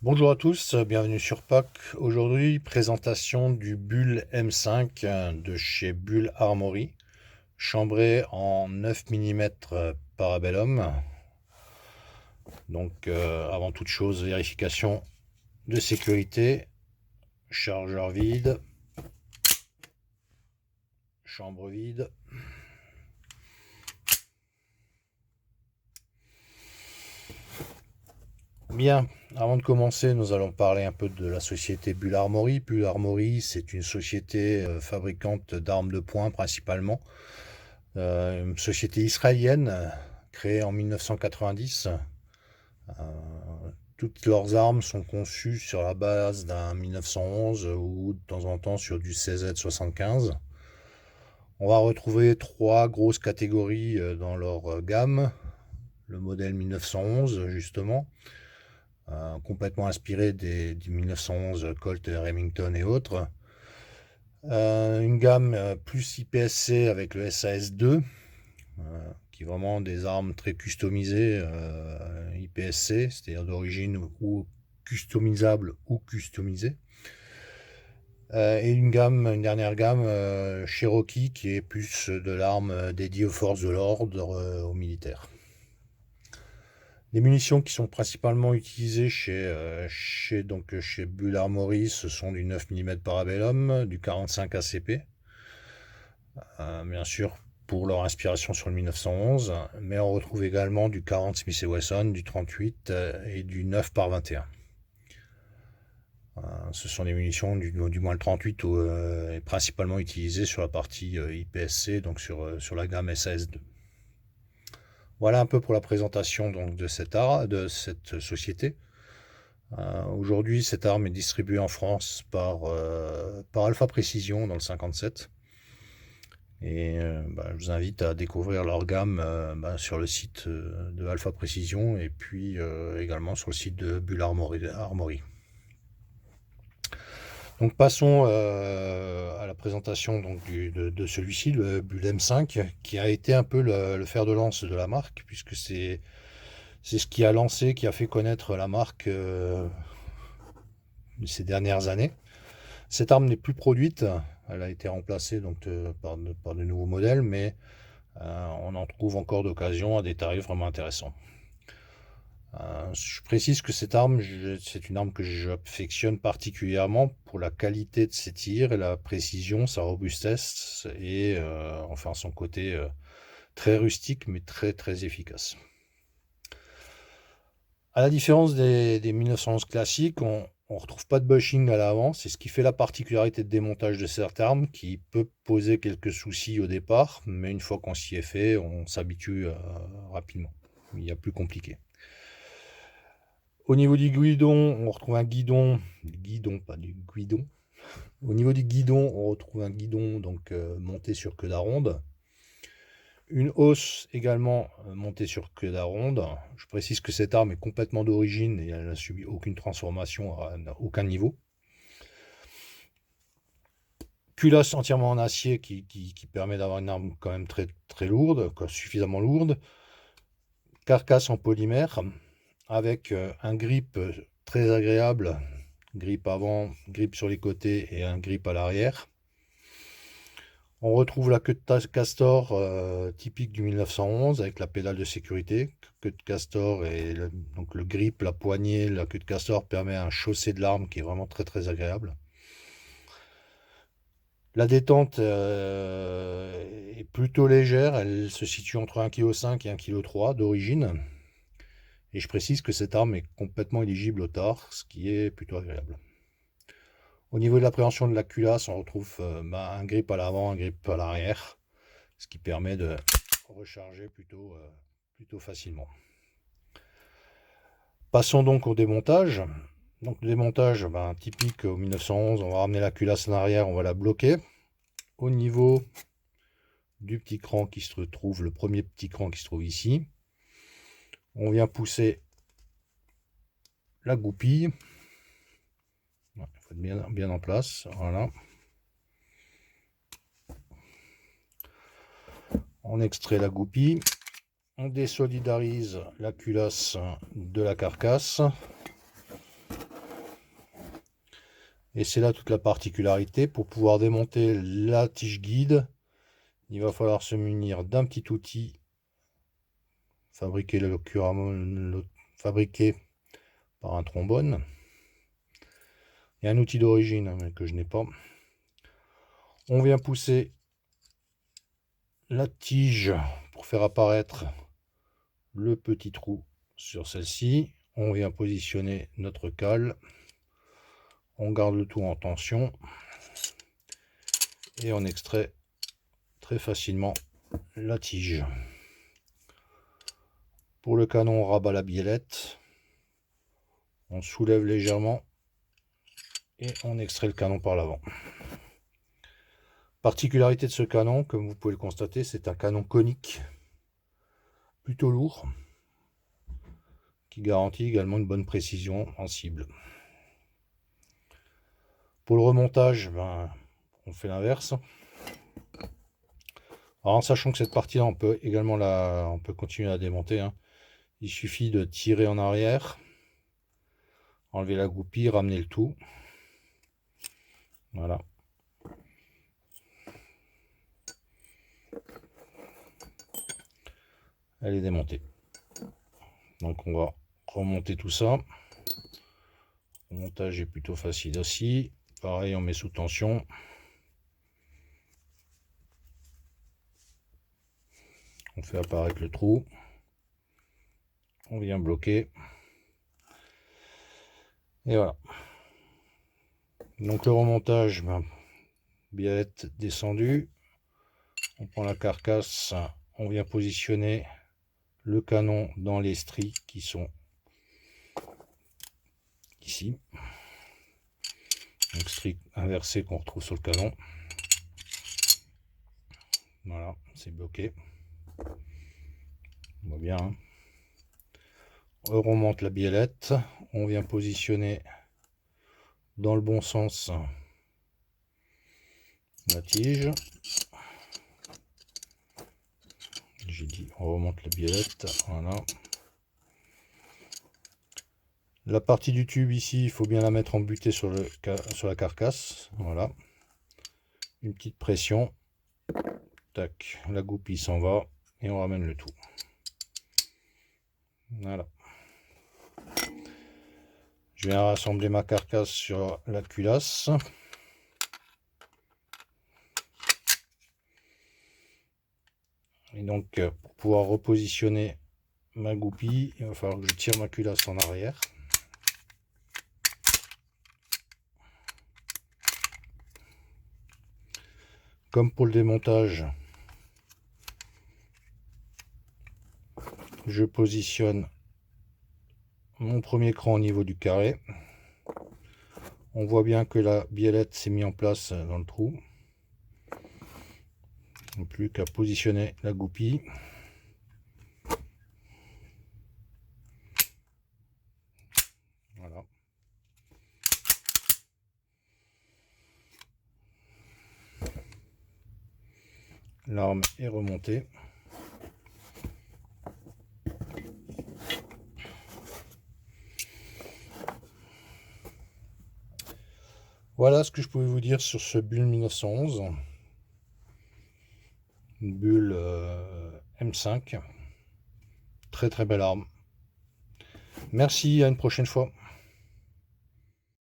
Bonjour à tous, bienvenue sur PAC. Aujourd'hui, présentation du Bull M5 de chez Bull Armory, chambré en 9 mm Parabellum. Donc, avant toute chose, vérification de sécurité, chargeur vide, chambre vide. Bien, avant de commencer, nous allons parler un peu de la société Bull Armory. Bull Armory, c'est une société fabricante d'armes de poing principalement. Une société israélienne créée en 1990. Toutes leurs armes sont conçues sur la base d'un 1911 ou de temps en temps sur du CZ75. On va retrouver trois grosses catégories dans leur gamme. Le modèle 1911 justement, complètement inspiré du 1911 Colt Remington et autres. Une gamme plus IPSC avec le SAS2, qui est vraiment des armes très customisées, IPSC, c'est-à-dire d'origine ou customisable ou customisée. Et une dernière gamme Cherokee, qui est plus de l'arme dédiée aux forces de l'ordre, aux militaires. Les munitions qui sont principalement utilisées chez Bull Armory, ce sont du 9 mm Parabellum, du 45 ACP, bien sûr pour leur inspiration sur le 1911, mais on retrouve également du 40 Smith & Wesson, du 38 et du 9 par 21. Ce sont des munitions, du moins le 38, est principalement utilisé sur la partie IPSC, donc sur la gamme SAS2. Voilà un peu pour la présentation donc, de cette société. Aujourd'hui, cette arme est distribuée en France par Alpha Précision dans le 57. Et je vous invite à découvrir leur gamme sur le site de Alpha Précision et puis également sur le site de Bull Armory. Donc passons à la présentation donc, de celui-ci, le Bull M5, qui a été un peu le fer de lance de la marque, puisque c'est ce qui a lancé, qui a fait connaître la marque ces dernières années. Cette arme n'est plus produite, elle a été remplacée donc, par de nouveaux modèles, mais on en trouve encore d'occasion à des tarifs vraiment intéressants. Je précise que cette arme, c'est une arme que j'affectionne particulièrement pour la qualité de ses tirs et la précision, sa robustesse et enfin son côté très rustique mais très très efficace. À la différence des 1911 classiques, on ne retrouve pas de bushing à l'avant. C'est ce qui fait la particularité de démontage de cette arme, qui peut poser quelques soucis au départ, mais une fois qu'on s'y est fait, on s'habitue rapidement. Il y a plus compliqué. Au niveau du guidon, on retrouve un guidon, pas du guidon. Au niveau du guidon, on retrouve un guidon donc monté sur queue d'aronde. Une hausse également montée sur queue d'aronde. Je précise que cette arme est complètement d'origine et elle n'a subi aucune transformation à aucun niveau. Culasse entièrement en acier qui permet d'avoir une arme quand même très, très lourde, suffisamment lourde. Carcasse en polymère avec un grip très agréable, grip avant, grip sur les côtés et un grip à l'arrière. On retrouve la queue de castor typique du 1911 avec la pédale de sécurité. Queue de castor et donc le grip, la poignée, la queue de castor permet un chausset de l'arme qui est vraiment très très agréable. La détente est plutôt légère, elle se situe entre 1,5 kg et 1,3 kg d'origine. Et je précise que cette arme est complètement éligible au TAR, ce qui est plutôt agréable. Au niveau de l'appréhension de la culasse, on retrouve un grip à l'avant, un grip à l'arrière, ce qui permet de recharger plutôt facilement. Passons donc au démontage. Donc le démontage, typique au 1911, on va ramener la culasse en arrière, on va la bloquer. Au niveau du petit cran qui se trouve, le premier petit cran qui se trouve ici, on vient pousser la goupille. Il faut être bien en place, voilà. On extrait la goupille, on désolidarise la culasse de la carcasse. Et c'est là toute la particularité. Pour pouvoir démonter la tige guide, il va falloir se munir d'un petit outil fabriqué par un trombone. Il y a un outil d'origine mais que je n'ai pas. On vient pousser la tige pour faire apparaître le petit trou sur celle-ci. On vient positionner notre cale. On garde le tout en tension et on extrait très facilement la tige. Pour le canon, on rabat la biellette, on soulève légèrement et on extrait le canon par l'avant. Particularité de ce canon, comme vous pouvez le constater, c'est un canon conique, plutôt lourd, qui garantit également une bonne précision en cible. Pour le remontage, on fait l'inverse. Alors en sachant que cette partie-là, on peut également on peut continuer à démonter. Hein. Il suffit de tirer en arrière, enlever la goupille, ramener le tout. Voilà. Elle est démontée. Donc on va remonter tout ça. Le montage est plutôt facile aussi. Pareil, on met sous tension. On fait apparaître le trou. On vient bloquer. Et voilà. Donc le remontage, biellette descendue. On prend la carcasse, on vient positionner le canon dans les stries qui sont ici. Donc stries inversées qu'on retrouve sur le canon. Voilà, c'est bloqué. On voit bien. Hein. On remonte la biellette, on vient positionner dans le bon sens la tige. J'ai dit on remonte la biellette, voilà. La partie du tube ici, il faut bien la mettre en butée sur la carcasse, voilà. Une petite pression, tac, la goupille s'en va et on ramène le tout. Voilà. Je viens rassembler ma carcasse sur la culasse. Et donc, pour pouvoir repositionner ma goupille, il va falloir que je tire ma culasse en arrière. Comme pour le démontage, je positionne mon premier cran au niveau du carré. On voit bien que la biellette s'est mise en place dans le trou. Il n'y a plus qu'à positionner la goupille. Voilà. L'arme est remontée. Voilà ce que je pouvais vous dire sur ce Bull 1911. Une Bull M5. Très très belle arme. Merci, à une prochaine fois.